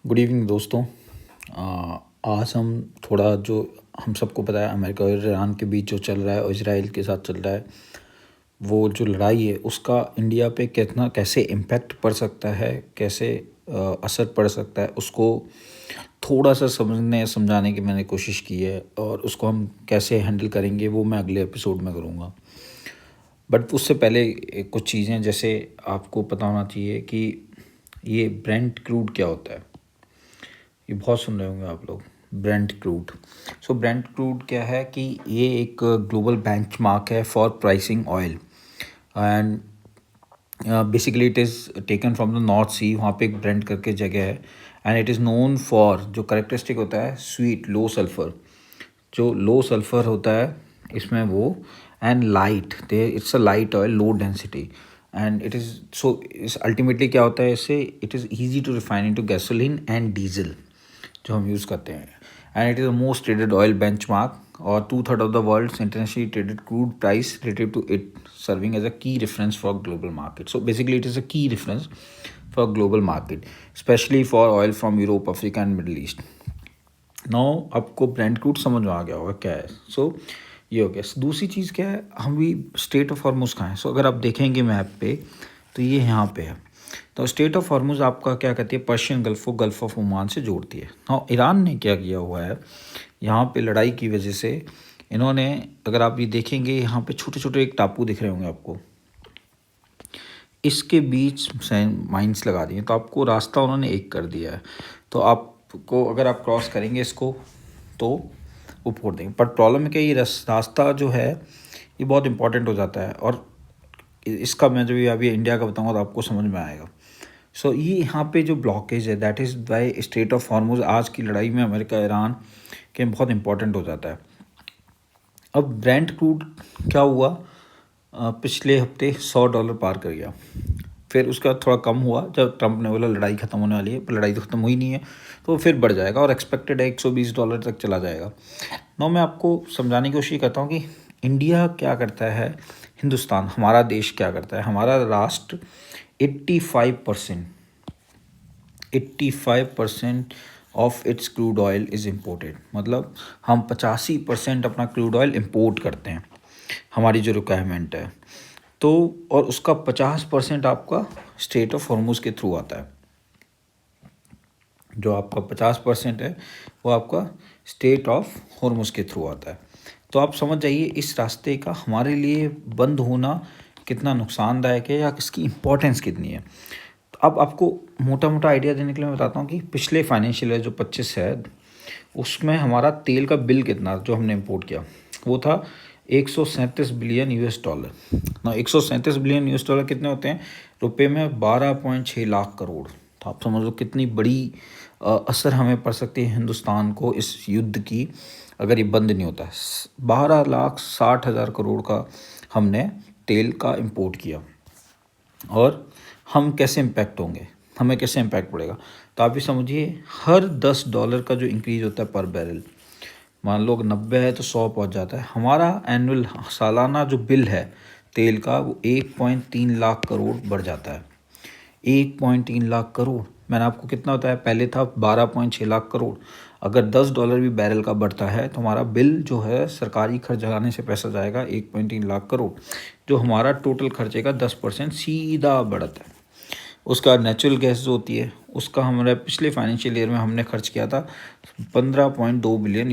Good evening दोस्तों। आज हम थोड़ा जो हम सबको पता है अमेरिका और ईरान के बीच जो चल रहा है और इजराइल के साथ चल रहा है, वो जो लड़ाई है उसका इंडिया पे कितना कैसे इम्पैक्ट पड़ सकता है, कैसे असर पड़ सकता है, उसको थोड़ा सा समझाने की मैंने कोशिश की है और उसको हम कैसे हैंडल करेंगे वो मैं अगले एपिसोड में करूँगा। बट उससे पहले कुछ चीज़ें जैसे आपको पता होना चाहिए कि ये ब्रेंट क्रूड क्या होता है। ये बहुत सुन रहे होंगे आप लोग, Brent crude. So Brent crude क्या है कि ये एक ग्लोबल बेंचमार्क है for pricing oil and basically it is taken from the North Sea. वहाँ पे एक ब्रेंट करके जगह है and it is known for, जो करेक्टरिस्टिक होता है स्वीट लो सल्फ़र, जो लो सल्फ़र होता है इसमें वो, and light, they it's a light oil, low density and it is so इस अल्टीमेटली क्या होता है इससे, it is easy to refine into gasoline and diesel जो हम यूज़ करते हैं। And it is the most traded oil benchmark और 2/3 of the world's internationally traded crude price relative to it, serving as a key reference for global market. So basically it is a key reference for global market, especially for oil from Europe, Africa and Middle East. Now आपको Brent crude समझ में आ गया होगा क्या है। सो ये हो गया। दूसरी चीज़ क्या है, हम भी स्टेट ऑफ हॉर्मुज कहाँ है। सो अगर आप देखेंगे मैप पे तो ये यहाँ पे है। तो स्टेट ऑफ हॉर्मुज आपका क्या कहती है, पर्शियन गल्फ को गल्फ ऑफ ओमान से जोड़ती है। हाँ, ईरान ने क्या किया हुआ है यहाँ पे लड़ाई की वजह से, इन्होंने, अगर आप ये देखेंगे यहाँ पे छोटे छोटे एक टापू दिख रहे होंगे आपको, इसके बीच से माइंस लगा दिए, तो आपको रास्ता उन्होंने एक कर दिया है। तो आपको अगर आप क्रॉस करेंगे इसको तो वो फोड़ देंगे। पर प्रॉब्लम है कि ये रास्ता जो है ये बहुत इंपॉर्टेंट हो जाता है और इसका मैं जो अभी इंडिया का बताऊँगा तो आपको समझ में आएगा। सो ये यहाँ पे जो ब्लॉकेज है, that is by state of Hormuz, आज की लड़ाई में अमेरिका ईरान के बहुत इंपॉर्टेंट हो जाता है। अब ब्रेंट क्रूड क्या हुआ, पिछले हफ्ते $100 पार कर गया। फिर उसका थोड़ा कम हुआ जब ट्रंप ने बोला लड़ाई ख़त्म होने वाली है, पर लड़ाई तो ख़त्म हुई नहीं है, तो फिर बढ़ जाएगा और एक्सपेक्टेड है $120 तक चला जाएगा। नाउ मैं आपको समझाने की कोशिश करता हूँ कि इंडिया क्या करता है, हिंदुस्तान हमारा देश क्या करता है। हमारा राष्ट्र 85% of its crude oil is imported, मतलब हम 85% अपना क्रूड ऑयल इम्पोर्ट करते हैं, हमारी जो रिक्वायरमेंट है। तो और उसका 50% आपका स्टेट ऑफ हॉर्मुज के थ्रू आता है। जो आपका 50% है वो आपका स्टेट ऑफ हॉर्मुज के थ्रू आता है। तो आप समझ जाइए इस रास्ते का हमारे लिए बंद होना कितना नुकसानदायक है या इसकी इम्पोर्टेंस कितनी है। तो अब आपको मोटा मोटा आइडिया देने के लिए मैं बताता हूँ कि पिछले फाइनेंशियल ईयर जो 25 है उसमें हमारा तेल का बिल कितना जो हमने इम्पोर्ट किया वो था $137 बिलियन ना। $137 बिलियन कितने होते हैं रुपए में, 12.6 लाख करोड़। तो आप समझ लो कितनी बड़ी असर हमें पड़ सकती है हिंदुस्तान को इस युद्ध की अगर ये बंद नहीं होता है। 12,60,000 करोड़ का हमने तेल का इम्पोर्ट किया और हम कैसे इम्पैक्ट होंगे, हमें कैसे इम्पैक्ट पड़ेगा। तो आप भी समझिए हर $10 का जो इंक्रीज़ होता है पर बैरल, मान लो 90 है तो 100 पहुंच जाता है, हमारा एनुअल सालाना जो बिल है तेल का वो 1.3 लाख करोड़ बढ़ जाता है। 1.3 लाख करोड़, मैंने आपको कितना होता है, पहले था 12.6 लाख करोड़। अगर $10 भी बैरल का बढ़ता है तो हमारा बिल जो है सरकारी खर्च लगाने से पैसा जाएगा 1.3 लाख करोड़, जो हमारा टोटल खर्चे का 10% सीधा बढ़ता है। उसका नेचुरल गैस जो होती है उसका हमारे पिछले फाइनेंशियल ईयर में हमने खर्च किया था $15.2 billion,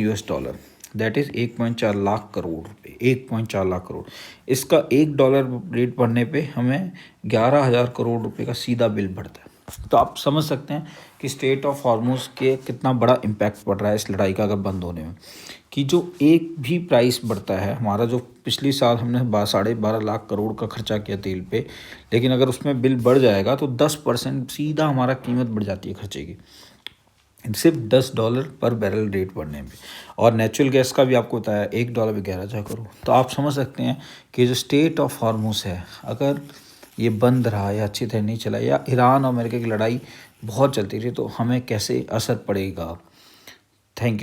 that is 1.4 lakh crore रुपये, 1.4 लाख करोड़। इसका $1 रेट बढ़ने पे हमें 11,000 करोड़ रुपए का सीधा बिल बढ़ता है। तो आप समझ सकते हैं कि स्टेट ऑफ हॉर्मुज के कितना बड़ा इम्पैक्ट पड़ रहा है इस लड़ाई का अगर बंद होने में, कि जो एक भी प्राइस बढ़ता है हमारा, जो पिछले साल हमने 12.5 लाख करोड़ का खर्चा किया तेल पे, लेकिन अगर उसमें बिल बढ़ जाएगा तो 10% सीधा हमारा कीमत बढ़ जाती है खर्चे की, सिर्फ $10 पर बैरल रेट बढ़ने में। और नेचुरल गैस का भी आपको बताया $1 भी 11,000 करोड़। तो आप समझ सकते हैं कि जो स्टेट ऑफ हॉर्मुज है अगर ये बंद रहा या अच्छी तरह नहीं चला या ईरान और अमेरिका की लड़ाई बहुत चलती रही तो हमें कैसे असर पड़ेगा। Thank you.